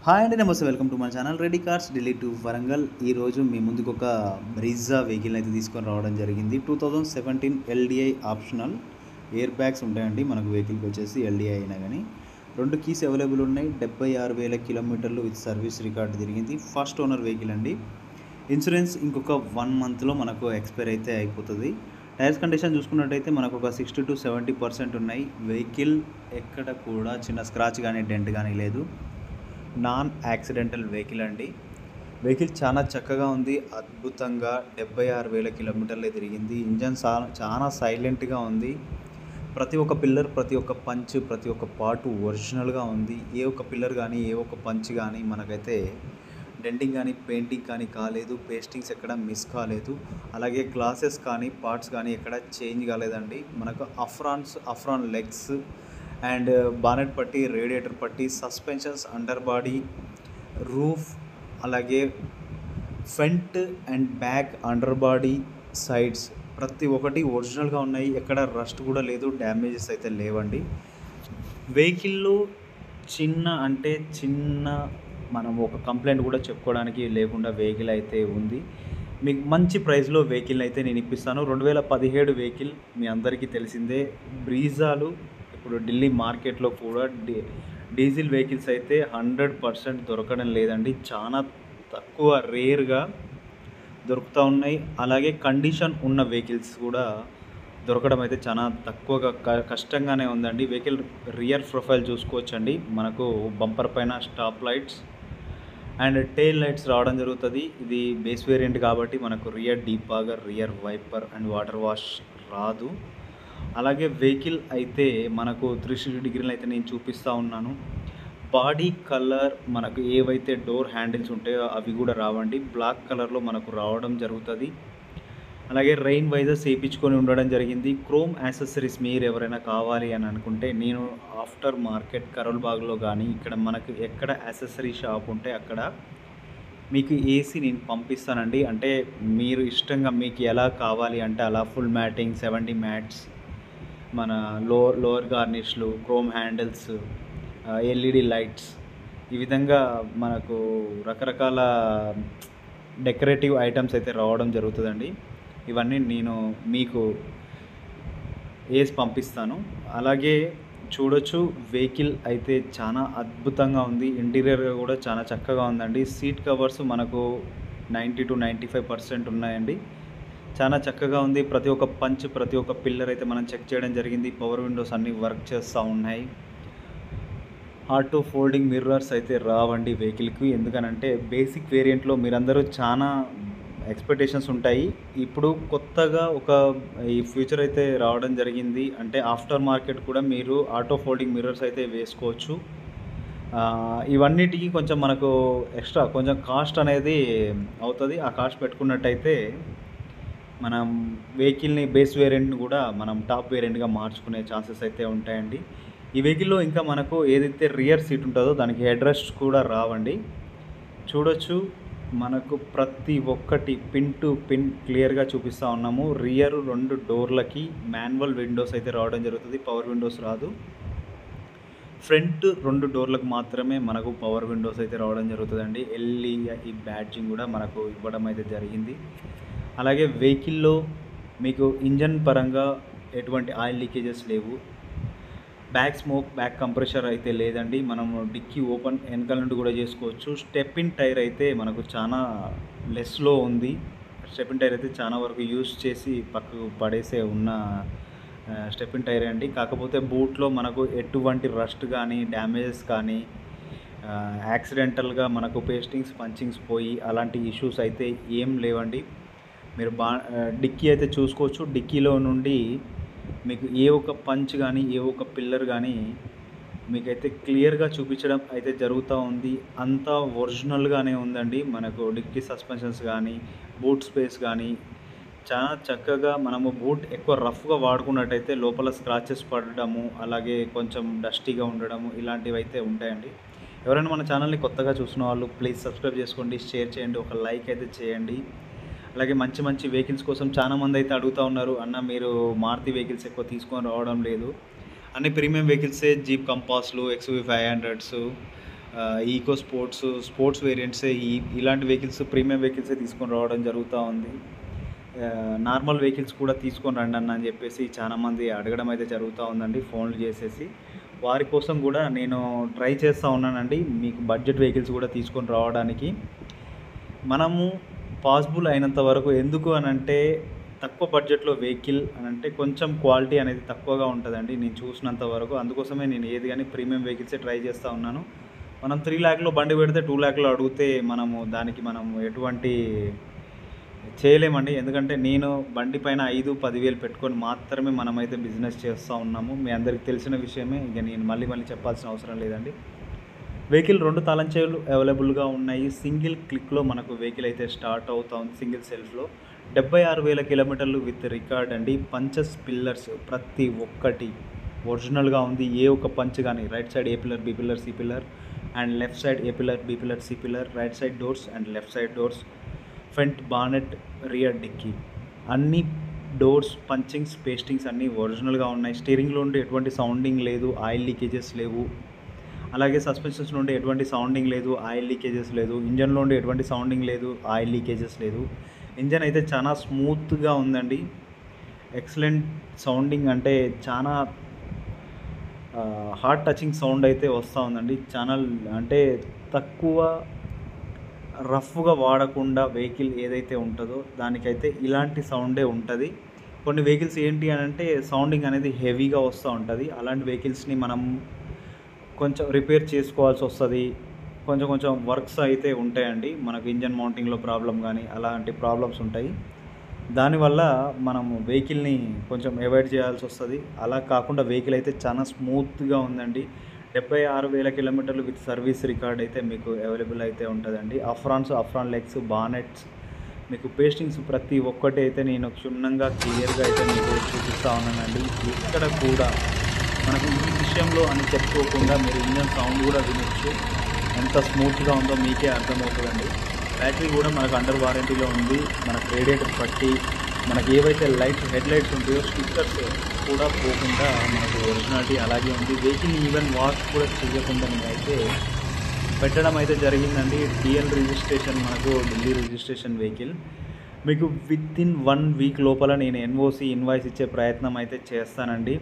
Hi అండి, నమస్తే. Welcome to మన channel ready cars Delhi to Warangal. ఈరోజు మీ ముందుకు ఒక బ్రీజా వెహికల్ అయితే తీసుకొని రావడం జరిగింది. 2017 ఎల్డిఐ ఆప్షనల్ ఎయిర్ బ్యాగ్స్ ఉంటాయండి మనకు వెహికల్కి వచ్చేసి. ఎల్డిఐ అయినా కానీ 2 కీస్ అవైలబుల్ ఉన్నాయి. 76,000 కిలోమీటర్లు విత్ సర్వీస్ రికార్డు తిరిగింది. ఫస్ట్ ఓనర్ వెహికల్ అండి. ఇన్సూరెన్స్ ఇంకొక 1 మంత్లో మనకు ఎక్స్పైర్ అయితే అయిపోతుంది. టైర్స్ కండిషన్ చూసుకున్నట్టయితే మనకు ఒక 60 to 70% ఉన్నాయి. వెహికల్ ఎక్కడ కూడా చిన్న స్క్రాచ్ కానీ డెంట్ కానీ లేదు. నాన్ యాక్సిడెంటల్ వెహికల్ అండి. వెహికల్ చాలా చక్కగా ఉంది, అద్భుతంగా 76,000 కిలోమీటర్లే తిరిగింది. ఇంజన్ చాలా సైలెంట్గా ఉంది. ప్రతి ఒక్క పిల్లర్, ప్రతి ఒక్క పంచ్, ప్రతి ఒక్క పార్ట్ ఒరిజినల్గా ఉంది. ఏ ఒక్క పిల్లర్ కానీ ఏ ఒక్క పంచ్ కానీ మనకైతే డెంటింగ్ కానీ పెయింటింగ్ కానీ కాలేదు. పేస్టింగ్స్ ఎక్కడ మిస్ కాలేదు. అలాగే గ్లాసెస్ కానీ పార్ట్స్ కానీ ఎక్కడ చేంజ్ కాలేదండి. మనకు అఫ్రాన్ లెగ్స్ అండ్ బానెట్ పట్టి, రేడియేటర్ పట్టి, సస్పెన్షన్స్, అండర్ బాడీ, రూఫ్, అలాగే front and back under body, sides ప్రతి ఒక్కటి ఒరిజినల్గా ఉన్నాయి. ఎక్కడ రస్ట్ కూడా లేదు, డ్యామేజెస్ అయితే లేవండి. వెహికల్లో చిన్న మనం ఒక కంప్లైంట్ కూడా చెప్పుకోవడానికి లేకుండా వెహికల్ అయితే ఉంది. మీకు మంచి ప్రైస్లో వెహికల్ అయితే నేను ఇప్పిస్తాను. 2017 వెహికల్ మీ అందరికీ తెలిసిందే. బ్రీజాలు ఇప్పుడు ఢిల్లీ మార్కెట్లో కూడా డీజిల్ వెహికల్స్ అయితే 100% దొరకడం లేదండి. చాలా తక్కువ, రేర్గా దొరుకుతూ ఉన్నాయి. అలాగే కండిషన్ ఉన్న వెహికల్స్ కూడా దొరకడం అయితే చాలా తక్కువగా కష్టంగానే ఉందండి. వెహికల్ రియర్ ప్రొఫైల్ చూసుకోవచ్చండి. మనకు బంపర్ పైన stop lights and tail lights రావడం జరుగుతుంది. ఇది బేస్ వేరియంట్ కాబట్టి మనకు rear defogger, rear wiper and water wash రాదు. అలాగే వెహికల్ అయితే మనకు 360 డిగ్రీలు అయితే నేను చూపిస్తూ ఉన్నాను. బాడీ కలర్ మనకు ఏవైతే డోర్ హ్యాండిల్స్ ఉంటాయో అవి కూడా రావండి. బ్లాక్ కలర్లో మనకు రావడం జరుగుతుంది. అలాగే రెయిన్ వైజర్స్ వేయించుకొని ఉండడం జరిగింది. క్రోమ్ యాక్సెసరీస్ మీరు ఎవరైనా కావాలి అని అనుకుంటే నేను ఆఫ్టర్ మార్కెట్ కరోల్బాగ్లో కానీ ఇక్కడ మనకు ఎక్కడ యాక్సెసరీ షాప్ ఉంటే అక్కడ మీకు ఏసీ నేను పంపిస్తానండి. అంటే మీరు ఇష్టంగా మీకు ఎలా కావాలి అంటే అలా ఫుల్ మ్యాటింగ్, 70 మ్యాట్స్, మన లోవర్ గార్నిష్లు, క్రోమ్ హ్యాండిల్స్, ఎల్ఈడి లైట్స్, ఈ విధంగా మనకు రకరకాల డెకరేటివ్ ఐటమ్స్ అయితే రావడం జరుగుతుందండి. ఇవన్నీ నేను మీకు వేసి పంపిస్తాను. అలాగే చూడొచ్చు, వెహికల్ అయితే చాలా అద్భుతంగా ఉంది. ఇంటీరియర్ కూడా చాలా చక్కగా ఉందండి. సీట్ కవర్స్ మనకు 90 to 95% ఉన్నాయండి. చాలా చక్కగా ఉంది. ప్రతి ఒక్క పంచ్, ప్రతి ఒక్క పిల్లర్ అయితే మనం చెక్ చేయడం జరిగింది. పవర్ విండోస్ అన్నీ వర్క్ చేస్తూ ఉన్నాయి. ఆటో ఫోల్డింగ్ మిర్రర్స్ అయితే రావండి వెహికల్కి. ఎందుకనంటే బేసిక్ వేరియంట్లో మీరందరూ చాలా ఎక్స్పెక్టేషన్స్ ఉంటాయి. ఇప్పుడు కొత్తగా ఈ ఫ్యూచర్ అయితే రావడం జరిగింది. అంటే ఆఫ్టర్ మార్కెట్ కూడా మీరు ఆటో ఫోల్డింగ్ మిర్రర్స్ అయితే వేసుకోవచ్చు. ఇవన్నిటికీ కొంచెం మనకు ఎక్స్ట్రా కొంచెం కాస్ట్ అనేది అవుతుంది. ఆ కాస్ట్ పెట్టుకున్నట్టయితే మనం వెహికల్ని బేస్ వేరియంట్ని కూడా మనం టాప్ వేరియంట్గా మార్చుకునే ఛాన్సెస్ అయితే ఉంటాయండి. ఈ వెహికల్లో ఇంకా మనకు ఏదైతే రియర్ సీట్ ఉంటుందో దానికి హెడ్ రెస్ట్ కూడా రావండి. చూడొచ్చు, మనకు ప్రతి ఒక్కటి పిన్ టు పిన్ క్లియర్గా చూపిస్తూ ఉన్నాము. రియర్ 2 డోర్లకి మాన్యువల్ విండోస్ అయితే రావడం జరుగుతుంది. పవర్ విండోస్ రాదు. ఫ్రంట్ 2 డోర్లకు మాత్రమే మనకు పవర్ విండోస్ అయితే రావడం జరుగుతుందండి. ఎల్ఈడి బ్యాడ్జింగ్ కూడా మనకు ఇవ్వడం అయితే జరిగింది. అలాగే వెహికల్లో మీకు ఇంజన్ పరంగా ఎటువంటి ఆయిల్ లీకేజెస్ లేవు. బ్యాక్ స్మోక్, బ్యాక్ కంప్రెషర్ అయితే లేదండి. మనము డిక్కీ ఓపెన్ వెనకాల నుండి కూడా చేసుకోవచ్చు. స్టెప్ ఇన్ టైర్ అయితే మనకు చాలా లెస్లో ఉంది. స్టెప్ ఇన్ టైర్ అయితే చాలా వరకు యూజ్ చేసి పక్కకు పడేసే ఉన్న స్టెప్ ఇన్ టైర్ అండి. కాకపోతే బూట్లో మనకు ఎటువంటి రస్ట్ కానీ డ్యామేజెస్ కానీ యాక్సిడెంటల్గా మనకు పేస్టింగ్స్, పంచింగ్స్ పోయి అలాంటి ఇష్యూస్ అయితే ఏం లేవండి. మీరు డిక్కీ అయితే చూసుకోవచ్చు. డిక్కీలో నుండి మీకు ఏ ఒక్క పంచ్ కానీ ఏ ఒక్క పిల్లర్ కానీ మీకైతే క్లియర్గా చూపించడం అయితే జరుగుతూ ఉంది. అంతా ఒరిజినల్గానే ఉందండి. మనకు డిక్కీ సస్పెన్షన్స్ కానీ బూట్ స్పేస్ కానీ చాలా చక్కగా, మనము బూట్ ఎక్కువ రఫ్గా వాడుకున్నట్టయితే లోపల స్క్రాచెస్ పడడము, అలాగే కొంచెం డస్టీగా ఉండడము ఇలాంటివి అయితే ఉంటాయండి. ఎవరైనా మన ఛానల్ని కొత్తగా చూసిన వాళ్ళు ప్లీజ్ సబ్స్క్రైబ్ చేసుకోండి, షేర్ చేయండి, ఒక లైక్ అయితే చేయండి. అలాగే మంచి వెహికల్స్ కోసం చాలామంది అయితే అడుగుతూ ఉన్నారు, అన్న మీరు మారుతి వెహికల్స్ ఎక్కువ తీసుకొని రావడం లేదు. అన్ని ప్రీమియం వెహికల్సే, జీప్ కంపాస్లు, XUV 500s, ఈకో స్పోర్ట్స్ వేరియంట్సే ఇలాంటి వెహికల్స్ ప్రీమియం వెహికల్సే తీసుకొని రావడం జరుగుతూ ఉంది. నార్మల్ వెహికల్స్ కూడా తీసుకొని రండి అన్న అని చెప్పేసి చాలామంది అడగడం అయితే జరుగుతూ ఉందండి ఫోన్లు చేసేసి. వారి కోసం కూడా నేను ట్రై చేస్తూ ఉన్నానండి మీకు బడ్జెట్ వెహికల్స్ కూడా తీసుకొని రావడానికి. మనము పాసిబుల్ అయినంత వరకు ఎందుకు అనంటే తక్కువ బడ్జెట్లో వెహికల్ అనంటే కొంచెం క్వాలిటీ అనేది తక్కువగా ఉంటుందండి నేను చూసినంత వరకు. అందుకోసమే నేను ఏది కానీ ప్రీమియం వెహికల్సే ట్రై చేస్తూ ఉన్నాను. మనం 3 lakhలో బండి పెడితే 2 lakhలో అడిగితే దానికి ఎటువంటి చేయలేమండి. ఎందుకంటే నేను బండి పైన 5-10 వేలు పెట్టుకొని మాత్రమే మనమైతే బిజినెస్ చేస్తూ ఉన్నాము. మీ అందరికీ తెలిసిన విషయమే, ఇక నేను మళ్ళీ చెప్పాల్సిన అవసరం లేదండి. వెహికల్ 2 తాళం చెవులు అవైలబుల్గా ఉన్నాయి. సింగిల్ క్లిక్లో మనకు వెహికల్ అయితే స్టార్ట్ అవుతా ఉంది. సింగిల్ సెల్ఫ్లో 76,000 కిలోమీటర్లు విత్ రికార్డ్ అండి. పంచెస్ పిల్లర్స్ ప్రతి ఒక్కటి ఒరిజినల్గా ఉంది. ఏ ఒక్క పంచ్ కానీ right side A pillar, B pillar, C pillar and left side A pillar, B pillar, C pillar, right side doors and left side doors, front bonnet, rear dickey అన్ని doors punchings pastings అన్నీ ఒరిజినల్గా ఉన్నాయి. స్టీరింగ్లో ఉండి ఎటువంటి sounding లేదు, oil leakages లేవు. అలాగే suspensions నుండి ఎటువంటి సౌండింగ్ లేదు, ఆయిల్ లీకేజెస్ లేదు. ఇంజన్లో ఉండి ఎటువంటి సౌండింగ్ లేదు, ఆయిల్ లీకేజెస్ లేదు. ఇంజన్ అయితే చాలా స్మూత్గా ఉందండి. ఎక్సలెంట్ సౌండింగ్ అంటే చాలా హార్ట్ టచింగ్ సౌండ్ అయితే వస్తూ ఉందండి. చాలా అంటే తక్కువ రఫ్గా వాడకుండా వెహికల్ ఏదైతే ఉంటుందో దానికైతే ఇలాంటి సౌండే ఉంటుంది. కొన్ని వెహికల్స్ ఏంటి అని అంటే సౌండింగ్ అనేది హెవీగా వస్తూ ఉంటుంది. అలాంటి వెహికల్స్ని మనం కొంచెం రిపేర్ చేసుకోవాల్సి వస్తుంది. కొంచెం వర్క్స్ అయితే ఉంటాయండి. మనకు ఇంజన్ మౌంటింగ్లో ప్రాబ్లం కానీ అలాంటి ప్రాబ్లమ్స్ ఉంటాయి. దానివల్ల మనము వెహికల్ని కొంచెం అవాయిడ్ చేయాల్సి వస్తుంది. అలా కాకుండా వెహికల్ అయితే చాలా స్మూత్గా ఉందండి. 76,000 కిలోమీటర్లు విత్ సర్వీస్ రికార్డ్ అయితే మీకు అవైలబుల్ అయితే ఉంటుందండి. అఫ్రాన్ లెగ్స్, బానెట్స్, మీకు పేస్టింగ్స్ ప్రతి ఒక్కటి అయితే నేను క్షుణ్ణంగా క్లియర్గా అయితే మీకు చూపిస్తూ ఉన్నానండి. ఇక్కడ కూడా మనకు ఈ విషయంలో అని చెప్పుకోకుండా మీరు ఇంజన్ సౌండ్ కూడా వినొచ్చు. ఎంత స్మూత్గా ఉందో మీకే అర్థమవుతుందండి. బ్యాటరీ కూడా మనకు అండర్ వారంటీలో ఉంది. మనకు రేడియేటర్ పట్టి మనకి ఏవైతే హెడ్ లైట్స్ ఉంటాయో స్టిక్కర్స్ కూడా పోకుండా మనకు ఒరిజినాలిటీ అలాగే ఉంది. వెహికల్ ఈవెన్ వాష్ కూడా చేయకుండా నేనైతే పెట్టడం అయితే జరిగిందండి. డిఎల్ రిజిస్ట్రేషన్, మనకు ఢిల్లీ రిజిస్ట్రేషన్ వెహికల్. మీకు వితిన్ 1 వీక్ లోపల నేను ఎన్ఓసి ఇన్వాయిస్ ఇచ్చే ప్రయత్నం అయితే చేస్తానండి.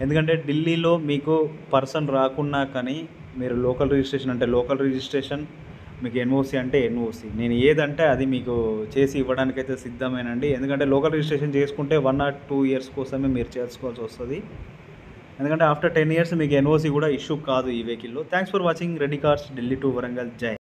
ఎందుకంటే ఢిల్లీలో మీకు పర్సన్ రాకున్నా కానీ మీరు లోకల్ రిజిస్ట్రేషన్ అంటే లోకల్ రిజిస్ట్రేషన్, మీకు ఎన్ఓసి అంటే ఎన్ఓసి, నేను ఏదంటే అది మీకు చేసి ఇవ్వడానికైతే సిద్ధమేనండి. ఎందుకంటే లోకల్ రిజిస్ట్రేషన్ చేసుకుంటే 1 or 2 years కోసమే మీరు చేసుకోవాల్సి వస్తుంది. ఎందుకంటే ఆఫ్టర్ 10 years మీకు ఎన్ఓసి కూడా ఇష్యూ కాదు ఈ వెహికల్లో. Thanks for watching Reddy cars Delhi to Warangal. జై.